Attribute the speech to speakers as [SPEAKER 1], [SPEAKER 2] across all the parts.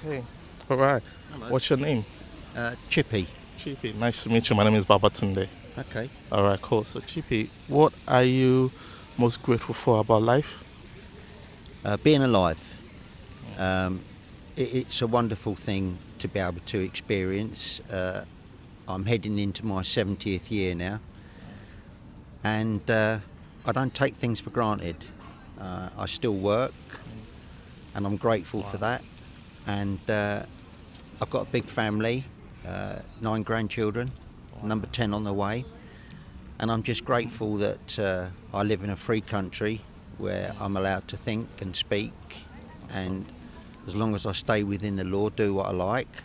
[SPEAKER 1] Hey, all right.
[SPEAKER 2] Hello.
[SPEAKER 1] What's your name?
[SPEAKER 2] Chippy.
[SPEAKER 1] Chippy. Nice to meet you. My name is Babatunde.
[SPEAKER 2] Okay.
[SPEAKER 1] All right, cool. So, Chippy, what are you most grateful for about life?
[SPEAKER 2] Being alive. Um, it's a wonderful thing to be able to experience. I'm heading into my 70th year now, and I don't take things for granted. I still work, and I'm grateful for
[SPEAKER 1] Wow.
[SPEAKER 2] that. And I've got a big family, 9 grandchildren,
[SPEAKER 1] Wow.
[SPEAKER 2] number 10 on the way. And I'm just grateful that I live in a free country where I'm allowed to think and speak, and as long as I stay within the law, do what I like.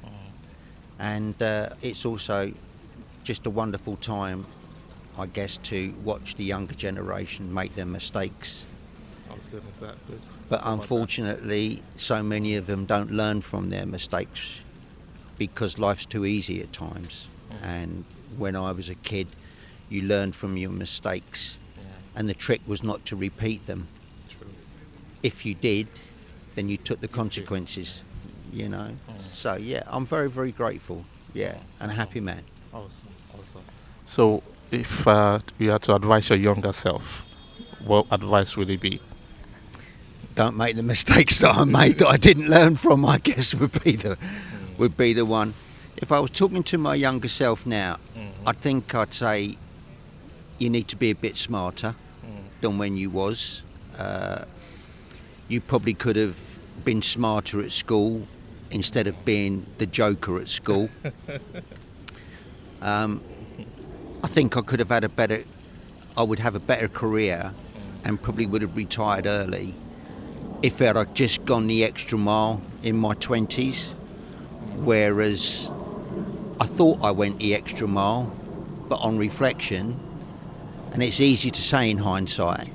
[SPEAKER 2] And it's also just a wonderful time, I guess, to watch the younger generation make their mistakes.
[SPEAKER 1] I was good with that. Good to
[SPEAKER 2] But
[SPEAKER 1] talk about that.
[SPEAKER 2] unfortunately, so many of them don't learn from their mistakes because life's too easy at times. And when I was a kid, you learned from your mistakes,
[SPEAKER 1] Yeah,
[SPEAKER 2] and the trick was not to repeat them.
[SPEAKER 1] true.
[SPEAKER 2] If you did, then you took the
[SPEAKER 1] You did.
[SPEAKER 2] consequences. So yeah, I'm very, very grateful. Yeah, and a happy man.
[SPEAKER 1] Awesome. Awesome. So, if you had to advise your younger self, what advice would it be?
[SPEAKER 2] Don't make the mistakes that I made that I didn't learn from. I guess would be the one. If I was talking to my younger self now, I think I'd say you need to be a bit smarter than when you was. You probably could have been smarter at school instead of being the joker at school. I think I could have had I would have a better career and probably would have retired early if I'd just gone the extra mile in my 20s. Whereas I thought I went the extra mile, but on reflection, and it's easy to say in hindsight,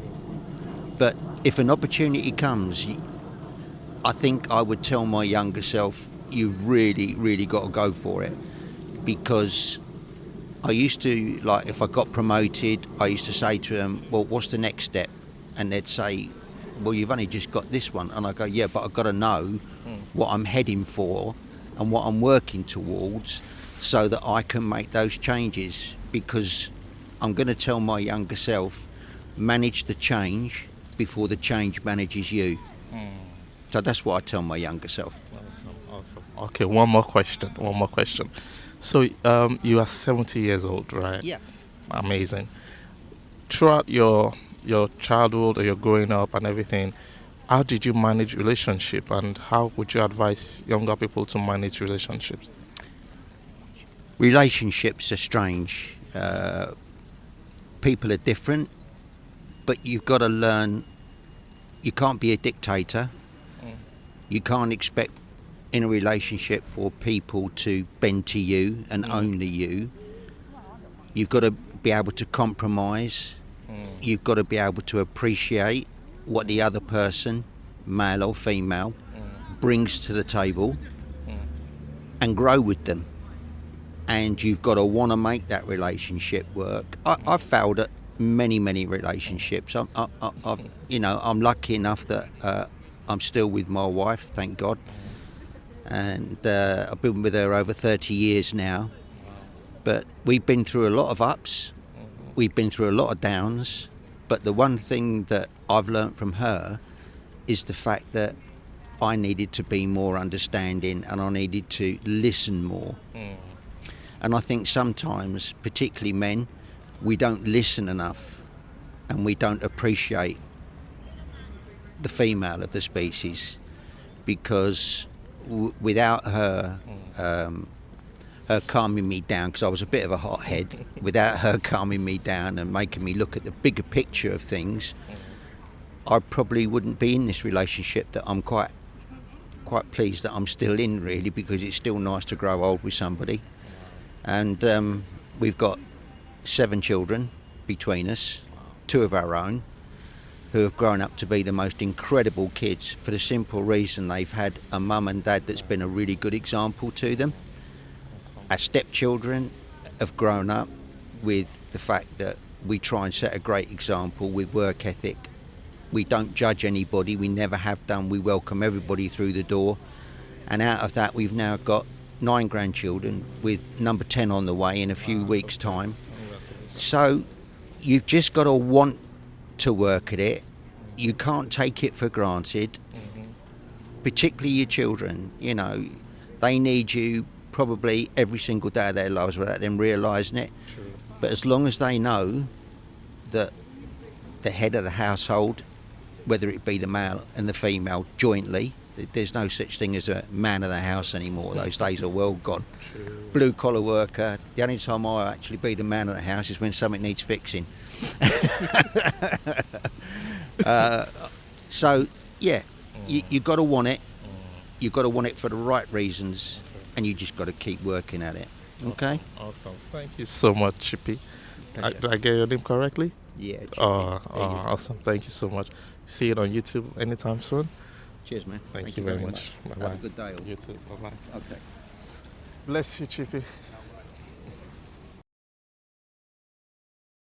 [SPEAKER 2] but if an opportunity comes, I think I would tell my younger self, you've really, really got to go for it. Because I used to, like, if I got promoted, I used to say to them, well, what's the next step? And they'd say, well, you've only just got this one. And I go, yeah, but I've got to know what I'm heading for and what I'm working towards so that I can make those changes. Because I'm going to tell my younger self, manage the change before the change manages you. So that's what I tell my younger self.
[SPEAKER 1] Awesome. Awesome. Okay, one more question. One more question. So, you are 70 years old, right?
[SPEAKER 2] Yeah.
[SPEAKER 1] Amazing. Throughout your childhood or your growing up and everything, how did you manage relationship, and how would you advise younger people to manage relationships?
[SPEAKER 2] Relationships are strange. People are different, but you've got to learn. You can't be a dictator. You can't expect in a relationship for people to bend to you and only you. You've got to be able to compromise. You've got to be able to appreciate what the other person, male or female, brings to the table and grow with them. And you've got to want to make that relationship work. I've failed at many, many relationships. I'm lucky enough that I'm still with my wife, thank God. And I've been with her over 30 years now. But we've been through a lot of ups. We've been through a lot of downs. But the one thing that I've learnt from her is the fact that I needed to be more understanding and I needed to listen more. And I think sometimes, particularly men, we don't listen enough and we don't appreciate the female of the species because without her her calming me down, because I was a bit of a hothead, without her calming me down and making me look at the bigger picture of things, I probably wouldn't be in this relationship that I'm quite pleased that I'm still in, really, because it's still nice to grow old with somebody. And we've got 7 children between us, 2 of our own, who have grown up to be the most incredible kids for the simple reason they've had a mum and dad that's been a really good example to them. Our stepchildren have grown up with the fact that we try and set a great example with work ethic. We don't judge anybody, we never have done, we welcome everybody through the door. And out of that, we've now got 9 grandchildren, with number 10 on the way in a few weeks' time. So you've just got to want to work at it. You can't take it for granted, particularly your children. You know, they need you probably every single day of their lives without them realising it.
[SPEAKER 1] True.
[SPEAKER 2] But as long as they know that the head of the household, whether it be the male and the female jointly, there's no such thing as a man of the house anymore. Those days are well gone.
[SPEAKER 1] True.
[SPEAKER 2] Blue collar worker. The only time I actually be the man of the house is when something needs fixing. So yeah, you got to want it. You've got to want it for the right reasons, and you just got to keep working at it. Okay.
[SPEAKER 1] Awesome. Thank you so much, Chippy.
[SPEAKER 2] Pleasure.
[SPEAKER 1] Did I get your name correctly?
[SPEAKER 2] Yeah. Chippy.
[SPEAKER 1] Oh,
[SPEAKER 2] There you go.
[SPEAKER 1] awesome. Thank you so much. See it on YouTube anytime soon.
[SPEAKER 2] Cheers, man.
[SPEAKER 1] Thank you very much.
[SPEAKER 2] Have
[SPEAKER 1] Bye-bye.
[SPEAKER 2] a good day. All.
[SPEAKER 1] You too. Bye-bye.
[SPEAKER 2] Okay.
[SPEAKER 1] Bless you, Chippy.